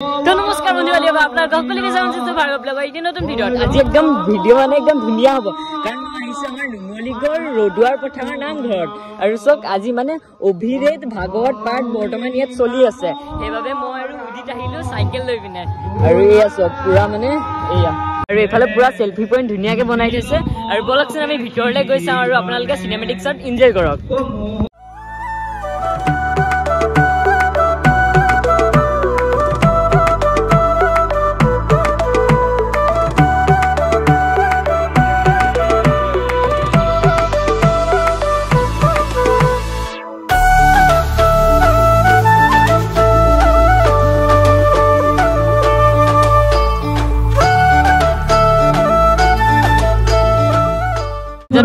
তো নমস্কাৰ বন্ধুসকল আপোনালোক সকলোকে জানিছো ভাৰত ব্লগৰ এই নতুন ভিডিঅ'ত আজি একদম ভিডিঅ' মানে একদম ধুনীয়া হ'ব কাৰণ মই আহিছো আমাৰ নুমলীগড় ৰদুৱাৰ পথাৰৰ নামঘৰত আৰু চক আজি মানে অভিৰেত ভাগৱত পাঠ বৰ্তমান ইয়াত চলি আছে সেইবাবে মই আৰু উদিত আহিলো চাইকেল লৈ পিনে আৰু এয়া চক পুৰা মানে এয়া আৰু এফালে পুৰা সেলফি পইণ্ট ধুনীয়াকে বনাই থৈছে আৰু বলকচোন আমি ভিতৰলৈ গৈ চাওঁ আৰু আপোনালোকে চিনেমেটিক শ্বট এনজয় কৰক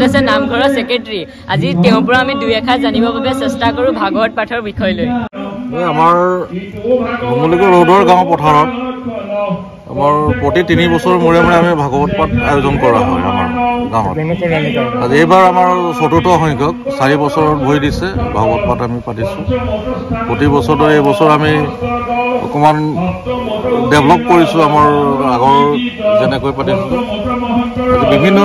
আছে নামঘৰৰ সেক্ৰেটাৰী আজি তেওঁৰ পৰা আমি দুই এষাৰ জানিবৰ বাবে চেষ্টা কৰো ভাগৱত পাঠৰ বিষয় লৈ আমাৰ নুমলীগড় ৰদুৱাৰ গাঁও পথাৰত আমাৰ প্ৰতি 3 বছৰ মূৰে মূৰে আমি ভাগৱত পাঠ আয়োজন কৰা হয় আমাৰ গাঁৱত আজি এইবাৰ আমাৰ চতুৰ্থ সংখ্যক 4 বছৰত ভৰি দিছে ভাগৱত পাঠ আমি পাতিছোঁ প্ৰতি বছৰতে এই বছৰ আমি অকণমান ডেভেলপ কৰিছোঁ আমাৰ আগৰ যেনেকৈ পাতিছোঁ বিভিন্ন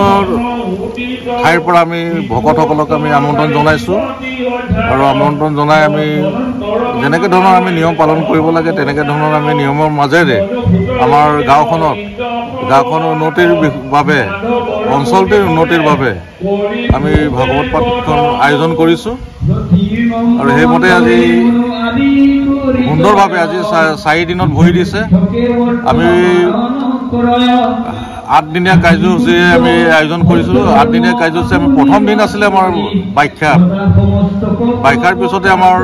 ঠাইৰ পৰা আমি ভকতসকলক আমি আমন্ত্ৰণ জনাইছোঁ আৰু আমন্ত্ৰণ জনাই আমি যেনেকৈ ধৰণৰ আমি নিয়ম পালন কৰিব লাগে তেনেকৈ ধৰণৰ আমি নিয়মৰ মাজেৰে আমাৰ গাঁওখনৰ উন্নতিৰ বাবে অঞ্চলটিৰ উন্নতিৰ বাবে আমি ভাগৱত পাঠখন আয়োজন কৰিছোঁ আৰু সেইমতে আজি সুন্দৰভাৱে আজি 4 দিনত ভৰি দিছে আমি 8 দিনীয়া কাৰ্যসূচীৰে আমি আয়োজন কৰিছিলোঁ 8 দিনীয়া কাৰ্যসূচী আমি প্ৰথম দিন আছিলে আমাৰ বাখ্যাৰ পিছতে আমাৰ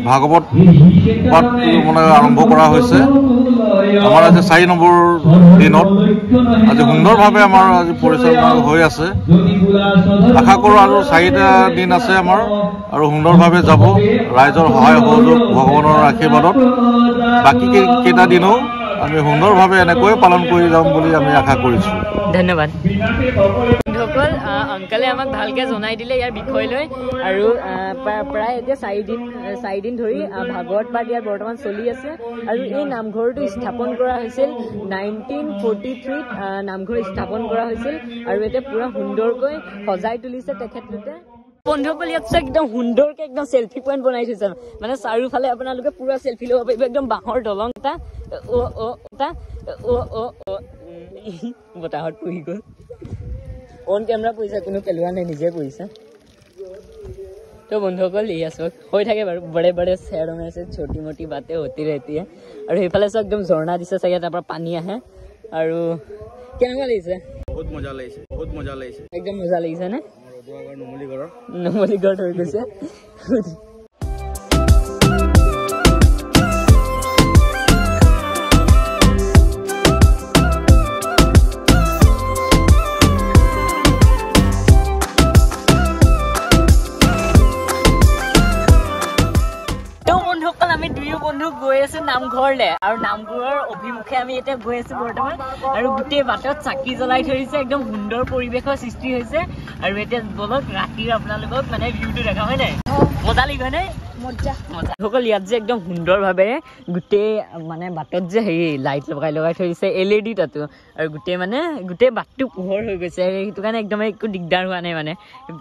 ভাগৱত পাঠ মানে আৰম্ভ কৰা হৈছে আমাৰ আজি 4 নম্বৰ দিনত আজি সুন্দৰভাৱে আমাৰ আজি পৰিচালনা হৈ আছে আশা কৰোঁ আৰু 4টা দিন আছে আমাৰ আৰু সুন্দৰভাৱে যাব ৰাইজৰ সহায় সহযোগ ভগৱানৰ আশীৰ্বাদত বাকী কেইটা দিনো আমি সুন্দৰভাৱে এনেকৈ পালন কৰি যাম বুলি আমি আশা কৰিছোঁ ধন্যবাদ বন্ধুসকল অংকলে আমাক ভালকৈ জনাই দিলে ইয়াৰ বিষয় লৈ আৰু প্ৰায় এতিয়া 4 দিন ধৰি ভাগৱত পাঠ ইয়াত বৰ্তমান চলি আছে আৰু এই নামঘৰটো স্থাপন কৰা হৈছিল 1943 নামঘৰ স্থাপন কৰা হৈছিল আৰু এতিয়া পুৰা সুন্দৰকৈ সজাই তুলিছে তেখেতলোকে বন্ধুসকল ইয়াত একদম সুন্দৰকৈ একদম সেলফি পইণ্ট বনাই থৈছে মানে চাৰিওফালে আপোনালোকে পুৰা সেলফি ল'ব পাৰিব একদম বাঁহৰ দলং এটা বতাহত পৰি গ'ল অন কেমেৰা পৰিছে কোনো পেলোৱা নাই নিজে পৰিছে তো বন্ধুসকল এয়া চক হৈ থাকে বাৰু বড়ে বড়ে চেৰ में से छोटी मोटी बातें होती रहती है আৰু সেইফালে চক একদম ঝৰ্ণা দিছে চাগে তাৰ পৰা পানী আহে আৰু কেনেকুৱা লাগিছে বহুত মজা লাগিছে একদম মজা লাগিছে নে নুমলীগড় হৈ গৈছে আমি দুয়ো বন্ধু গৈ আছো নামঘৰলৈ আৰু নামঘৰৰ অভিমুখে আমি এতিয়া গৈ আছো বৰ্তমান আৰু গোটেই বাটত চাকি জ্বলাই থৈ দিছে একদম সুন্দৰ পৰিৱেশৰ সৃষ্টি হৈছে আৰু এতিয়া বলক ৰাতিৰ আপোনালোকক মানে ভিউটো দেখা হয় নাই মজা লাগিব নে সকল ইয়াত যে একদম সুন্দৰভাৱে গোটেই মানে বাটত যে হেৰি লাইট লগাই থৈ দিছে LED তাতো আৰু গোটেই বাটটো পোহৰ হৈ গৈছে সেইটো কাৰণে একদম একো দিগদাৰ হোৱা নাই মানে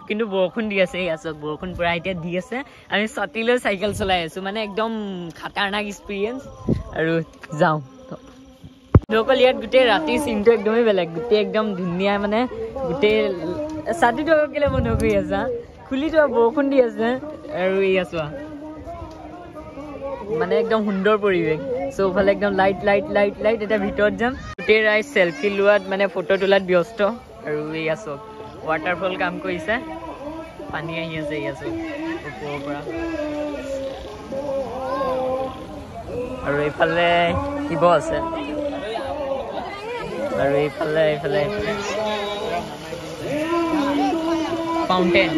কিন্তু বৰষুণ দি আছে ইয়াত বৰষুণ পুৰা এতিয়া দি আছে আমি ছাতি লৈ চাইকেল চলাই আছো মানে একদম খাতাৰনাক এক্সপিৰিয়েঞ্চ আৰু যাওঁ সকল ইয়াত গোটেই ৰাতিৰ চিনটো একদমেই বেলেগ গোটেই একদম ধুনীয়া মানে গোটেই ছাতিটো কেলে বন্ধ কৰি আছা খুলি থোৱা বৰষুণ দি আছে আৰু এই আছো মানে একদম সুন্দৰ পৰিৱেশ চৌফালে একদম লাইট এতিয়া ভিতৰত যাম গোটেই ৰাইজ সেলফি লোৱাত মানে ফটো তোলাত ব্যস্ত আৰু এই আছো ৱাটাৰফল কাম কৰিছে পানী আহি আছে এই আছো ওপৰৰ পৰা আৰু এইফালে শিৱ আছে আৰু এইফালে ফাউণ্টেন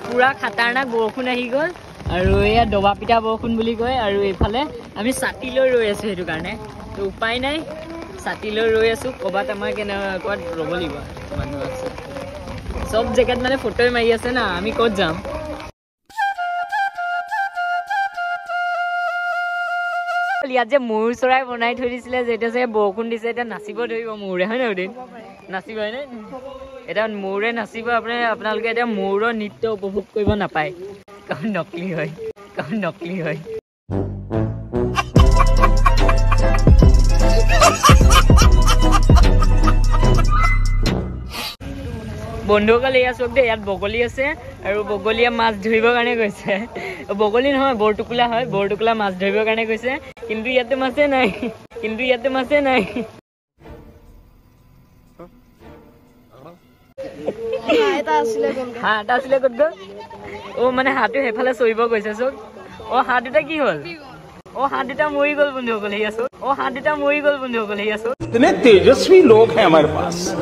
পুৰা খাতাৰনাক বৰষুণ আহি গ'ল আৰু এয়া দবা পিঠা বৰষুণ বুলি কয় আৰু এইফালে আমি ছাতি লৈ ৰৈ আছো সেইটো কাৰণে তো উপায় নাই ছাতি লৈ ৰৈ আছো ক'ৰবাত আমাৰ ক'ৰবাত ৰ'ব লাগিব মানুহ আছে চব জেগাত মানে ফটোই মাৰি আছে না আমি ক'ত যাম ইয়াত যে ময়ূৰ চৰাই বনাই থৈ দিছিলে যে এতিয়া যে বৰষুণ দিছে এতিয়া নাচিব ধৰিব ময়ূৰে হয় নহয় দিন নাচিব হয়নে এতিয়া ময়ূৰে নাচিব আপোনালোকে এতিয়া ময়ূৰৰ নৃত্য উপভোগ কৰিব নাপায় কাৰণ নকলি হয় বন্ধুসকল এয়া চাওক দেই ইয়াত বগলী আছে আৰু বগলীয়ে মাছ ধৰিবৰ কাৰণে গৈছে বগলী নহয় বৰটোকোলা হয় বৰটোকোলা মাছ ধৰিবৰ কাৰণে গৈছে কিন্তু ইয়াতে মাছে নাই এটা আছিলে ক'ত গ'ল মানে হাতটো সেইফালে চৰিব গৈছে চক হাত দুটা কি হ'ল হাত দুটা মৰি গ'ল বন্ধুসকল এয়া চক कितने तेजस्वी लोग हैं हमारे पास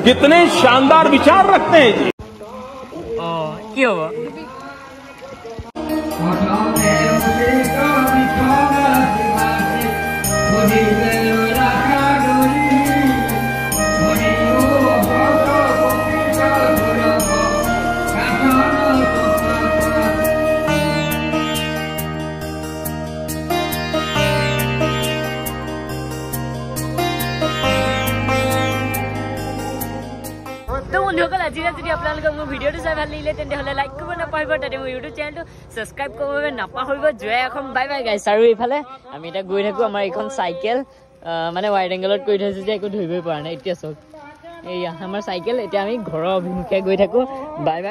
कितने शानदार विचार रखते हैं जी কি হ'ব বন্ধুসকল আজি যদি আপোনালোকক মোৰ ভিডিঅ'টো চাই ভাল লাগিলে তেন্তে লাইক কৰিব নাপাহৰিব তাতে মোৰ ইউটিউব চেনেলটো ছাবস্ক্ৰাইব কৰিব নাপাহৰিব জয় এখন বাই বাই গাইছ আৰু এইফালে আমি এতিয়া গৈ থাকোঁ আমাৰ এইখন চাইকেল মানে ৱাইড এংগলত কৰি থৈছোঁ যে একো ধৰিবই পৰা নাই এতিয়া চাওক এইয়া আমাৰ চাইকেল এতিয়া আমি ঘৰৰ অভিমুখে গৈ থাকোঁ বাই বাই